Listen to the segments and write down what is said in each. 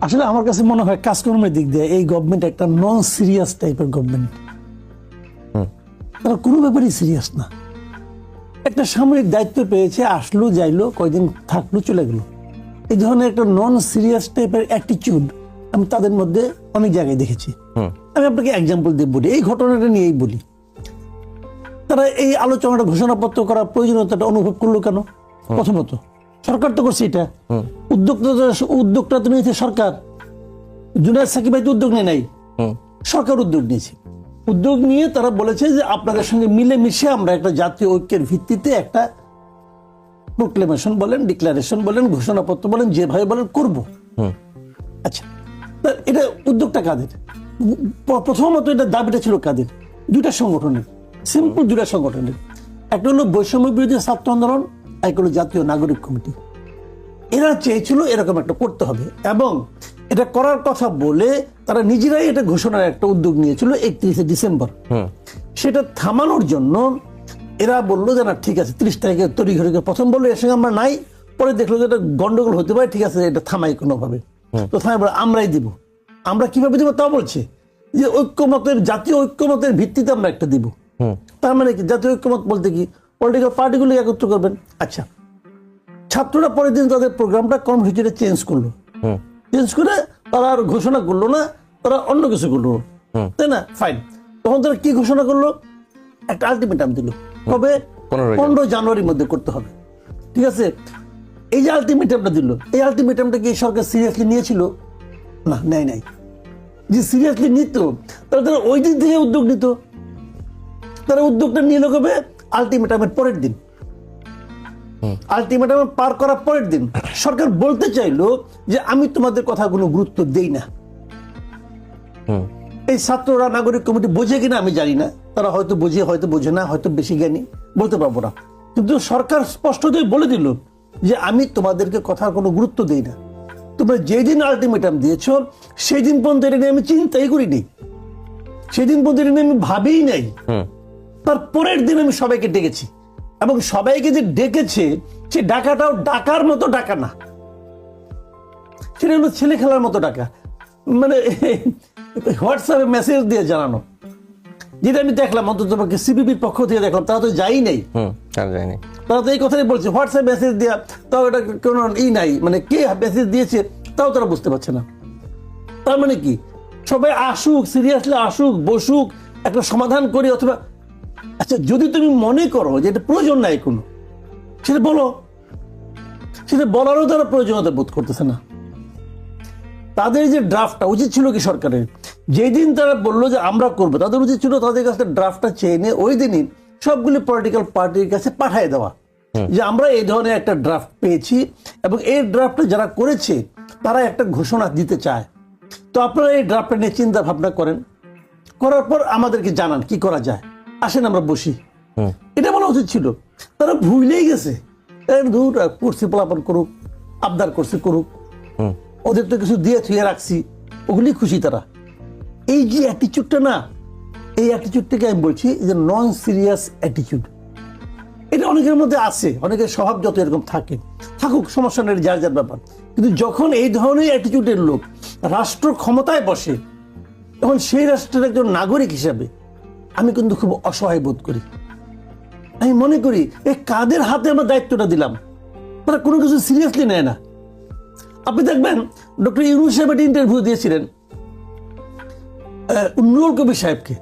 আসলে আমার কাছে মনে হয় কাজকর্মের দিক দিয়ে এই গভর্নমেন্ট একটা নন সিরিয়াস টাইপের গভর্নমেন্ট। তারা কোনো ব্যাপারই সিরিয়াস না। একটা সামরিক দায়িত্ব পেয়েছে, আসলো যাইলো, কয়দিন থাকলো চলে গেল। এই ধরনের একটা নন সিরিয়াস টাইপের অ্যাটিটিউড আমি তাদের মধ্যে অনেক জায়গায় দেখেছি। আমি আপনাকে এক্সাম্পল দিয়ে বলি, এই ঘটনাটা নিয়েই বলি। তারা এই আলোচনাটা ঘোষণাপত্র করার প্রয়োজনীয়তাটা অনুভব করলো কেন? প্রথমত সরকার তো করছে এটা, উদ্যোগটা তো নিয়েছে সরকার। জুনায়েদ সাকিব ভাই তো উদ্যোগ নেয় নাই, সরকার উদ্যোগ নিয়েছে। উদ্যোগ নিয়ে তারা বলেছে যে আপনাদের সঙ্গে মিলেমিশে আমরা একটা জাতীয় ঐক্যের ভিত্তিতে একটা প্রোক্লেমেশন বলেন, ডিক্লারেশন বলেন, ঘোষণাপত্র বলেন, যেভাবে বলেন করব। আচ্ছা, এটা উদ্যোগটা কাদের? প্রথমত এটা দাবিটা ছিল কাদের? দুইটা সংগঠনের, সিম্পল দুইটা সংগঠনের। একটা হলো বৈষম্য বিরোধী ছাত্র আন্দোলন, এক হলো জাতীয় নাগরিক কমিটি। এরা চেয়েছিল এরকম একটা করতে হবে, এবং এটা করার কথা বলে তারা নিজেরাই এটা ঘোষণার একটা উদ্যোগ নিয়েছিল 31শে ডিসেম্বর। সেটা থামানোর জন্য এরা বললো যে না ঠিক আছে 30 তারিখে তৈরি ঘড়ি, প্রথম বললো এর সঙ্গে আমরা নাই, পরে দেখলো যে এটা গন্ডগোল হতে পারে, ঠিক আছে এটা থামাই কোনোভাবে। তো থামাই বলে আমরাই দিব। আমরা কিভাবে দিব তা বলছে যে ঐক্যমতের, জাতীয় ঐক্যমতের ভিত্তিতে আমরা একটা দিব। তার মানে কি? জাতীয় ঐক্যমত বলতে কি? পলিটিক্যাল পার্টিগুলো একত্র করবেন। আচ্ছা, ছাত্ররা পরের দিন তাদের প্রোগ্রামটা কর্মসূচিটা চেঞ্জ করলো, চেঞ্জ করে তারা আর ঘোষণা করলো না, তারা অন্য কিছু করলো, তাই না? ফাইন। তখন তারা কি ঘোষণা করলো? একটা আলটিমেটাম দিল, কবে? 15 জানুয়ারির মধ্যে করতে হবে। ঠিক আছে, এই যে আলটিমেটামটা দিল, এই আলটিমেটামটা কি সরকার সিরিয়াসলি নিয়েছিল? না, নেয় নাই। যে সিরিয়াসলি নিত তারা ওই দিন থেকে উদ্যোগ নিত। তারা উদ্যোগটা নিয়ে কবে? আলটিমেটামের পরের দিন। আলটিমেটাম পার করার পরের দিন সরকার বলতে চাইলো যে আমি তোমাদের কথা কোনো গুরুত্ব দেই না। এই ছাত্ররা নাগরিক কমিটি বোঝে কিনা আমি জানি না, তারা হয়তো বোঝে, হয়তো বোঝে না, হয়তো বেশি জ্ঞানী, বলতে পারবো না। কিন্তু সরকার স্পষ্টতই বলে দিল যে আমি তোমাদেরকে কথার কোনো গুরুত্ব দেই না। তোমরা যেদিন আলটিমেটাম দিয়েছো সেই দিন পর্যন্ত এটা নিয়ে আমি চিন্তাই করিনি, সেদিন পর্যন্ত এটা নিয়ে আমি ভাবিই নাই। তার পরের দিন আমি সবাইকে ডেকেছি, এবং সবাইকে যে ডেকেছে সে ডাকাটাও ডাকার মতো ডাকা না, সেটা হলো ছেলে খেলার মতো ডাকা, মানে হোয়াটসঅ্যাপে মেসেজ দিয়ে জানানো। যেটা আমি দেখলাম, অন্তত সিপিবির পক্ষ থেকে দেখলাম, তারা তো যাই নাই, তারা তো এই কথাই বলছে, হোয়াটসঅ্যাপ মেসেজ দেওয়া, তাও এটা কোনো নাই, মানে কে মেসেজ দিয়েছে তাও তারা বুঝতে পারছে না। তার মানে কি? সবাই আসুক, সিরিয়াসলি আসুক, বসুক, একটা সমাধান করি। অথবা আচ্ছা, যদি তুমি মনে করো যে এটা প্রয়োজন নাই কোনো, সেটা বলো। সেটা বলারও তারা প্রয়োজনীয়তা বোধ করতেছে না। তাদের যে ড্রাফটটা উচিত ছিল কি সরকারের, যেদিন তারা বললো যে আমরা করবো, তাদের উচিত ছিল তাদের কাছে ড্রাফটটা চেয়ে নিয়ে ওই দিনই সবগুলি পলিটিক্যাল পার্টির কাছে পাঠিয়ে দেওয়া, যে আমরা এই ধরনের একটা ড্রাফট পেয়েছি এবং এই ড্রাফটটা যারা করেছে তারা একটা ঘোষণা দিতে চায়, তো আপনারা এই ড্রাফটটা নিয়ে চিন্তা ভাবনা করেন, করার পর আমাদেরকে জানান কি করা যায়, আসেন আমরা বসি। এটা বলা উচিত ছিল। তারা ভুলেই গেছে, করছি পোলাপন করুক, আবদার করছে করুক, ওদের তো কিছু দিয়ে থুয়ে রাখছি, ওগুলি খুশি তারা। এই যে অ্যাটিটিউডটা না, এই অ্যাটিটিউডটাকে আমি বলছি যে নন সিরিয়াস অ্যাটিটিউড। এটা অনেকের মধ্যে আছে, অনেকের স্বভাব যত এরকম থাকে, থাকুক, সমস্যা নেই, যার যার ব্যাপার। কিন্তু যখন এই ধরনের অ্যাটিটিউডের লোক রাষ্ট্র ক্ষমতায় বসে, তখন সেই রাষ্ট্রের একজন নাগরিক হিসাবে আমি কিন্তু খুব অসহায় বোধ করি। আমি মনে করি এই কাদের হাতে আমরা দায়িত্বটা দিলাম, তারা কোনো কিছু সিরিয়াসলি নেয় না। আপনি দেখবেন ডক্টর ইউনূস সাহেব একটা ইন্টারভিউ দিয়েছিলেন নুরুল কবির সাহেবকে।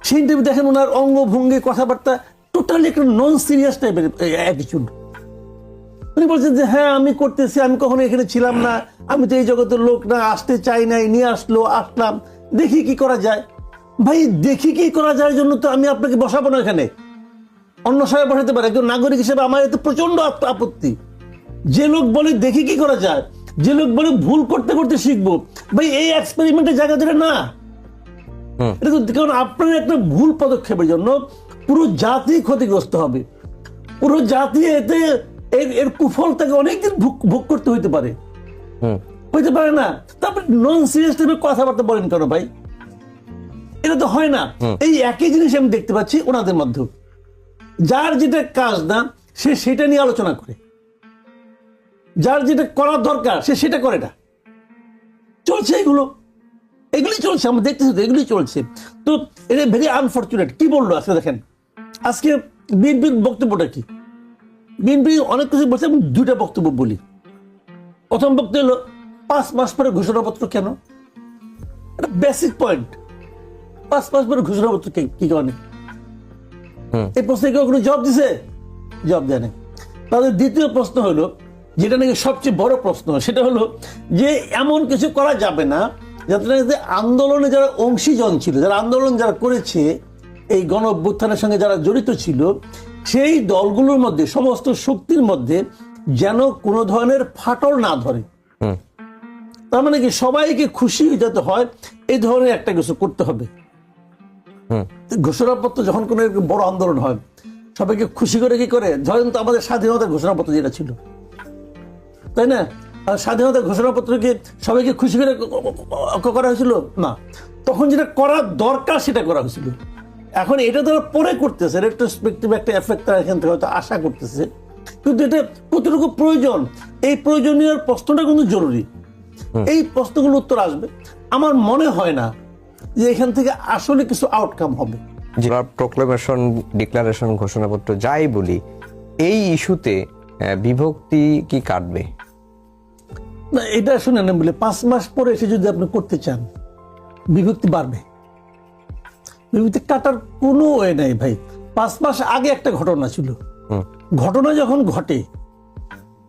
সেই ইন্টারভিউ দেখেন, ওনার অঙ্গভঙ্গি, কথাবার্তা টোটালি একটা নন সিরিয়াস টাইপের অ্যাটিটিউড। উনি বলছেন যে হ্যাঁ আমি করতেছি, আমি কখনো এখানে ছিলাম না, আমি তো এই জগতের লোক না, আসতে চাই নাই, নিয়ে আসলো, আসলাম, দেখি কি করা যায়। ভাই দেখি কি করা যায় জন্য তো আমি আপনাকে বসাবো না এখানে, অন্য সবাই বসাতে পারে। একজন নাগরিক হিসেবে আমার এতে প্রচন্ড আপত্তি। যে লোক বলে দেখি কি করা যায়, যে লোক বলে ভুল করতে করতে শিখবো, ভাই এই এক্সপেরিমেন্টের জায়গা ধরে না। এটা তো কারণ আপনার একটা ভুল পদক্ষেপের জন্য পুরো জাতি ক্ষতিগ্রস্ত হবে, পুরো জাতি এতে এর কুফল তাকে অনেকদিন ভোগ করতে হইতে পারে, হইতে পারে না। তারপর নন সিরিয়াস টাইপের কথাবার্তা বলেন কেন ভাই? এটা তো হয় না। এই একই জিনিস আমি দেখতে পাচ্ছি ওনাদের মধ্যে, যার যেটা কাজ না সে সেটা নিয়ে আলোচনা করে, যার যেটা করার দরকার সে সেটা করে না। চলছে এগুলি চলছে, আমরা দেখতেছি তো এগুলি চলছে। তো এটা ভেরি আনফর্চুনেট। কি বললো আজকে দেখেন, আজকে বিএনপির বক্তব্যটা কি? বিএনপি অনেক কিছু বলছে, আমি দুইটা বক্তব্য বলি। প্রথম বক্তব্য হলো 5 মাস পরে ঘোষণাপত্র কেন? এটা বেসিক পয়েন্ট। 5 মাস পরে ঘোষণাপত্র কি কারণে? এই প্রশ্নে কেউ কোনো জবাব দিছে? জবাব দেয় না। তাদের দ্বিতীয় প্রশ্ন হলো, যেটা নাকি সবচেয়ে বড় প্রশ্ন, সেটা হলো যে এমন কিছু করা যাবে না যাতে নাকি আন্দোলনে যারা অংশীজন ছিল, যারা আন্দোলন যারা করেছে, এই গণ অভ্যুত্থানের সঙ্গে যারা জড়িত ছিল, সেই দলগুলোর মধ্যে, সমস্ত শক্তির মধ্যে যেন কোনো ধরনের ফাটল না ধরে। তার মানে কি, সবাইকে খুশি যাতে হয় এই ধরনের একটা কিছু করতে হবে। ঘোষণাপত্র যখন কোনো বড় আন্দোলন হয়, সবাইকে খুশি করে কি করে? ধরেন তো আমাদের স্বাধীনতার ঘোষণাপত্র যেটা ছিল, তাই না? স্বাধীনতার ঘোষণাপত্রকে সবাইকে খুশি করে করা হয়েছিল না, তখন যেটা করা দরকার সেটা করা হয়েছিল। এখন এটা তারা পরে করতেছে, রেট্রোস্পেক্টিভ একটা এফেক্ট তারা এখান থেকে হয়তো আশা করতেছে, কিন্তু এটা কতটুকু প্রয়োজন, এই প্রয়োজনীয় প্রশ্নটা কিন্তু জরুরি। এই প্রশ্নগুলো উত্তর আসবে। আমার মনে হয় না যে এখান থেকে আসলে কিছু আউটকাম হবে। প্রোক্লেমেশন, ডিক্লারেশন, ঘোষণাপত্র যাই বলি, এই ইস্যুতে বিভক্তি কি কাটবে না? এটা শুনে না বলে 5 মাস পরে এসে যদি আপনি করতে চান, বিভক্তি বাড়বে। বিভক্তি কাটার কোনো ওয়ে নাই ভাই। 5 মাস আগে একটা ঘটনা ছিল, ঘটনা যখন ঘটে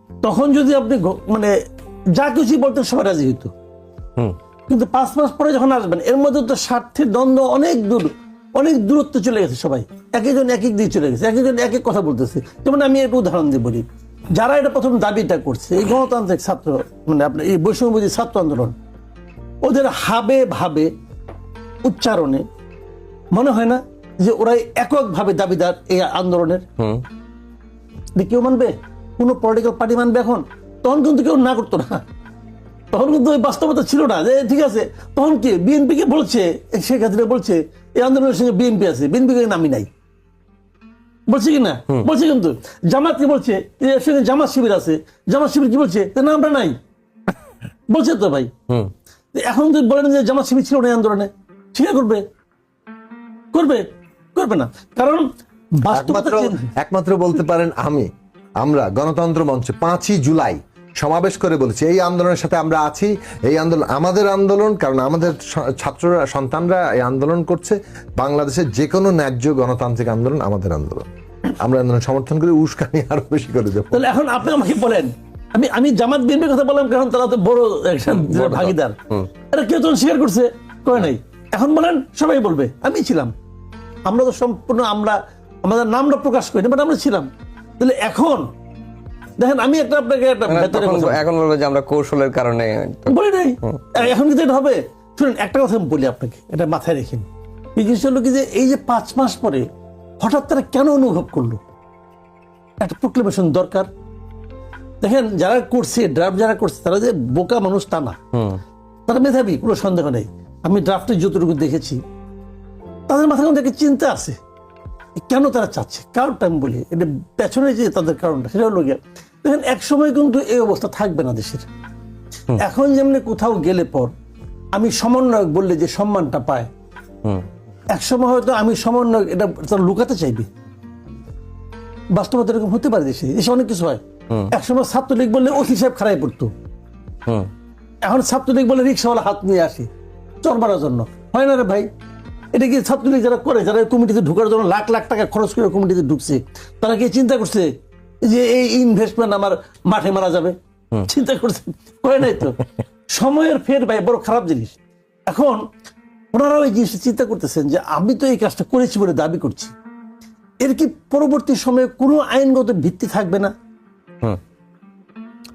তখন যদি আপনি মানে যা কিছু বলতেন সবাই রাজি হইতো, কিন্তু 5 মাস পরে যখন আসবেন, এর মধ্যে তো স্বার্থের দ্বন্দ্ব অনেক দূরত্ব চলে গেছে। সবাই এক একজন এক এক দিকে চলে গেছে, এক একজন এক এক কথা বলতেছে। যেমন আমি একটা উদাহরণ দিয়ে বলি, যারা এটা প্রথম দাবিটা করছে, এই গণতান্ত্রিক ছাত্র, মানে আপনার এই বৈষম্যবিরোধী ছাত্র আন্দোলন, ওদের হাবে ভাবে উচ্চারণে মনে হয় না যে ওরাই এককভাবে দাবিদার এই আন্দোলনের? কেউ মানবে? কোনো পলিটিক্যাল পার্টি মানবে এখন? তখন কিন্তু কেউ না করতো না, তখন কিন্তু ওই বাস্তবতা ছিল না যে ঠিক আছে। তখন কি বিএনপি কে বলছে, শেখ হাসিনা বলছে এই আন্দোলনের সঙ্গে বিএনপি আছে, বিএনপি কে নামি নাই, বলছে কি না? বলছে। কিন্তু জামাত কি বলছে, এর সঙ্গে জামাত শিবির আছে, জামাত শিবির কি বলছে, না আমরা নাই, বলছে তো ভাই। এখন যদি বলেন যে জামাত শিবির ছিল না এই আন্দোলনে, স্বীকার করবে না, কারণ একমাত্র বলতে পারেন আমরা গণতন্ত্র মঞ্চে 5ই জুলাই সমাবেশ করে বলেছি এই আন্দোলনের সাথে আমরা আছি, এই আন্দোলন আমাদের আন্দোলন, কারণ আমাদের ছাত্ররা, সন্তানরা এই আন্দোলন করছে। বাংলাদেশের যে কোনো ন্যায্য গণতান্ত্রিক আন্দোলন আমাদের আন্দোলন, আমরা আন্দোলন সমর্থন করে উস্কানি আরো বেশি করে দেবো। তাহলে এখন আপনি আমাকে বলেন, আমি জামাত বিএনপির কথা বললাম কারণ তারা তো বড় ভাগিদার, এটা কেউ তখন স্বীকার করছে, করে নাই। এখন বলেন, সবাই বলবে আমি ছিলাম, আমরা তো সম্পূর্ণ আমাদের নামটা প্রকাশ করি না, বাট আমরা ছিলাম। তাহলে এখন দেখেন, আমি আপনাকে এখন বলবো যে আমরা কৌশলের কারণে বলি নাই, এখন কিন্তু এটা হবে। শুনেন, একটা কথা আমি বলি আপনাকে, এটা মাথায় রেখেন। এই জিনিসটা হলো কি যে এই যে 5 মাস পরে হঠাৎ তারা কেন অনুভব করলো একটা প্রোক্লেমেশন দরকার? দেখেন, যারা করছে, ড্রাফট যারা করছে, তারা যে বোকা মানুষ তা না, তারা মেধাবী, কোনো সন্দেহ নেই। আমি ড্রাফটে যতটুকু দেখেছি, তাদের মাথায় কিন্তু একটা চিন্তা আছে কেন তারা চাচ্ছে। কারণটা আমি বলি, এটা পেছনে যে তাদের কারণটা, সেটা হলো গিয়ে, দেখেন এক সময় কিন্তু এই অবস্থা থাকবে না দেশের। এখন যেমনি কোথাও গেলে পর আমি সমন্বয়ক বললে যে সম্মানটা পায়, এক সময় হয়তো আমি সমন্বয়ক এটা তারা লুকাতে চাইবে। বাস্তবতা এরকম হতে পারে, দেশে অনেক কিছু হয়। এক সময় ছাত্রলীগ বললে ওসি সাহেব খারাই পড়তো, এখন ছাত্রলীগ বলে রিক্সাওয়ালা হাত নিয়ে আসে চর মারার জন্য। হয় না রে ভাই? এটা কি ছাত্রলীগ যারা করে, যারা কমিটিতে ঢুকার জন্য লাখ লাখ টাকা খরচ করে কমিটিতে ঢুকছে, তারা কি চিন্তা করছে যে এই ইনভেস্টমেন্ট আমার মাঠে মারা যাবে? চিন্তা করছে? করে নাই তো। সময়ের ফের ভাই বড় খারাপ জিনিস। এখন ওনারাও এই জিনিসটা চিন্তা করতেছেন যে আমি তো এই কাজটা করেছি বলে দাবি করছি, এর কি পরবর্তী সময়ে কোনো আইনগত ভিত্তি থাকবে না?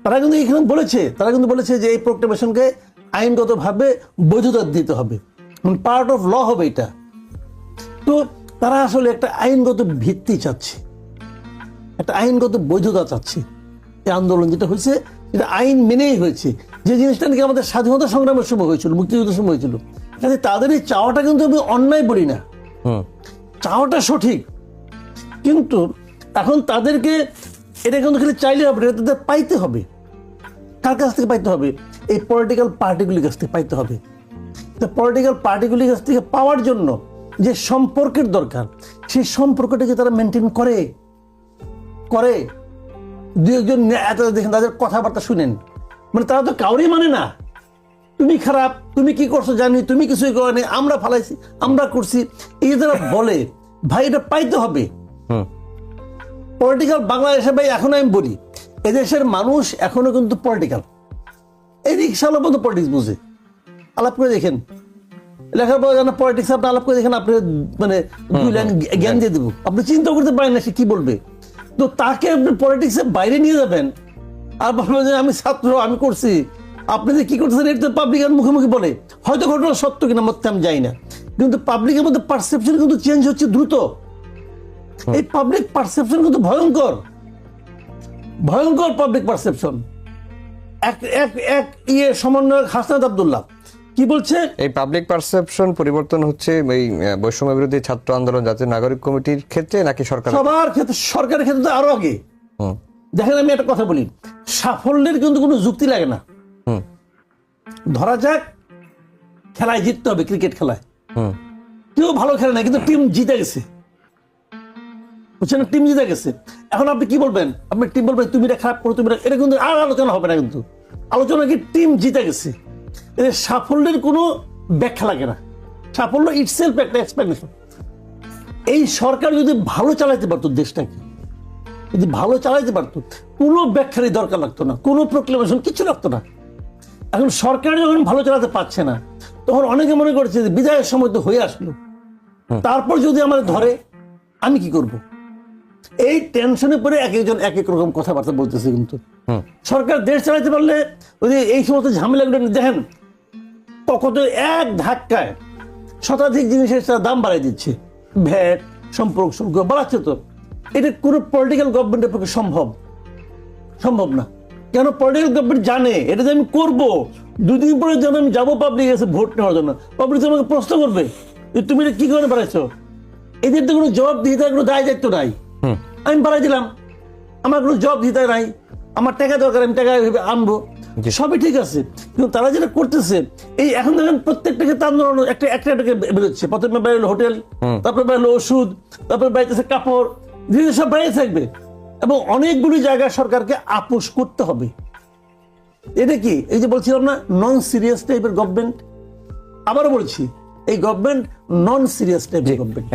তারা কিন্তু এখানে বলেছে যে এই প্রোক্লেমেশনকে আইনগতভাবে বৈধতা দিতে হবে, পার্ট অফ ল হবে এটা। তো তারা আসলে একটা আইনগত ভিত্তি চাচ্ছে, একটা আইনগত বৈধতা চাচ্ছে। এই আন্দোলন যেটা হয়েছে এটা আইন মেনেই হয়েছে, যে জিনিসটা নাকি আমাদের স্বাধীনতা সংগ্রামের সময় হয়েছিল, মুক্তিযুদ্ধের সময় হয়েছিল। কাজে তাদের এই চাওয়াটা কিন্তু আমি অন্যায় বলি না, চাওয়াটা সঠিক। কিন্তু এখন তাদেরকে এটা কিন্তু খালি চাইলে হবে, এটা তাদের পাইতে হবে। কার কাছ থেকে পাইতে হবে? এই পলিটিক্যাল পার্টিগুলির কাছ থেকে পাইতে হবে। তো পলিটিক্যাল পার্টিগুলির কাছ থেকে পাওয়ার জন্য যে সম্পর্কের দরকার, সেই সম্পর্কটাকে তারা মেনটেন করে করে দু একজন এত দেখেন তাদের কথাবার্তা শুনেন, মানে তারা তো কাউরই মানে না। তুমি খারাপ, তুমি কি করছো জানি, তুমি কিছুই করনি, আমরা ফালাইছি, আমরা করছি, এই যে তারা বলে, ভাই এটা পাইতে হবে। পলিটিক্যাল বাংলাদেশে ভাই এখনো আমি বলি, এদেশের মানুষ এখনো কিন্তু পলিটিক্যাল, এই রিক্সাওয়ালা মতো পলিটিক্স বুঝে। আলাপ করে দেখেন, লেখাপড়া জানা পলিটিক্স আপনি আলাপ করে দেখেন, আপনি মানে 2 লাইন জ্ঞান দিয়ে দেবো, আপনি চিন্তা করতে পারেন না সে কি বলবে। তো তাকে আপনি পলিটিক্সের বাইরে নিয়ে যাবেন আর বলবেন যে আমি ছাত্র, আমি করছি, আপনি যে কি করতেছেন এটা তো পাবলিকের মুখোমুখি বলে, হয়তো ঘটনা সত্য কিনা মধ্যে আমি যাই না, কিন্তু পাবলিকের মধ্যে পারসেপশন কিন্তু চেঞ্জ হচ্ছে দ্রুত। এই পাবলিক পারসেপশন কিন্তু ভয়ঙ্কর, ভয়ঙ্কর পাবলিক পারসেপশন। এক সমন্বয়ক হাসনাত আব্দুল্লাহ কি বলছে, এই পাবলিক পারসেপশন পরিবর্তন হচ্ছে এই বৈষম্য বিরোধী ছাত্র আন্দোলন জাতীয় নাগরিক কমিটির ক্ষেত্রে নাকি সরকার? সবার ক্ষেত্রে, সরকারের ক্ষেত্রে তো আরো আগে। দেখেন আমি একটা কথা বলি, সাফল্যের কিন্তু কোনো যুক্তি লাগে না। ধরা যাক খেলায় জিততে হবে, ক্রিকেট খেলায় কেউ ভালো খেলে না কিন্তু টিম জিতে গেছে, বুঝছেন, টিম জিতে গেছে। এখন আপনি কি বলবেন, আপনি টিম বলবেন তুমি এটা খারাপ করো, তুমি এটা কিন্তু আর আলোচনা হবে না, কিন্তু আলোচনা কি টিম জিতে গেছে, এদের সাফল্যের কোনো ব্যাখ্যা লাগে না। সাফল্য ইটসেলফ একটা এক্সপ্লেনেশন। এই সরকার যদি ভালো চালাইতে পারতো, দেশটাকে যদি ভালো চালাইতে পারতো, কোনো ব্যাখ্যারই দরকার লাগতো না, কোনো প্রোক্লেমেশন কিছু লাগতো না। এখন সরকার যখন ভালো চালাতে পারছে না, তখন অনেকে মনে করছে যে বিদায়ের সময় তো হয়ে আসলো, তারপর যদি আমাদের ধরে আমি কি করব। এই টেনশনে পড়ে এক একজন এক এক রকম কথাবার্তা বলতেছে। কিন্তু সরকার দেশ চালাইতে পারলে ওই যে এই সমস্ত ঝামেলাগুলো দেখেন, কত এক ধাক্কায় শতাধিক জিনিসের দাম বাড়াই দিচ্ছে, ভ্যাট, সম্পর্ক শুল্ক বাড়াচ্ছে। তো এটা কোনো পলিটিক্যাল গভর্নমেন্টের পক্ষে সম্ভব না। কেন? পলিটিক্যাল গভর্নমেন্ট জানে এটা যে আমি করবো, 2 দিন পরে যখন আমি যাবো পাবলিক এসে ভোট নেওয়ার জন্য, পাবলিক আমাকে প্রশ্ন করবে যে তুমি এটা কি করে বাড়াইছো। এদের তো কোনো জবাব দিতে কোনো দায় দায়িত্ব নাই। আমি বাড়াই দিলাম, আমার কোনো জবাব দিতে নাই, আমার টাকা দরকার, আমি টাকা আনবো, সবই ঠিক আছে। কিন্তু তারা যেটা করতেছে, এই এখন দেখেন প্রত্যেকটা ক্ষেত্রে আন্দোলন একটা বেরোচ্ছে। প্রথমে বাইরে হোটেল, তারপরে বাইরে ওষুধ, তারপরে বাইরেছে কাপড়, ধীরে সব বাইরে থাকবে। এবং অনেকগুলি জায়গায় সরকারকে আপোষ করতে হবে। এটা কি, এই যে বলছিলাম না, নন সিরিয়াস টাইপের গভর্নমেন্ট। আবারও বলছি, এই গভর্নমেন্ট নন সিরিয়াস টাইপের গভর্নমেন্ট।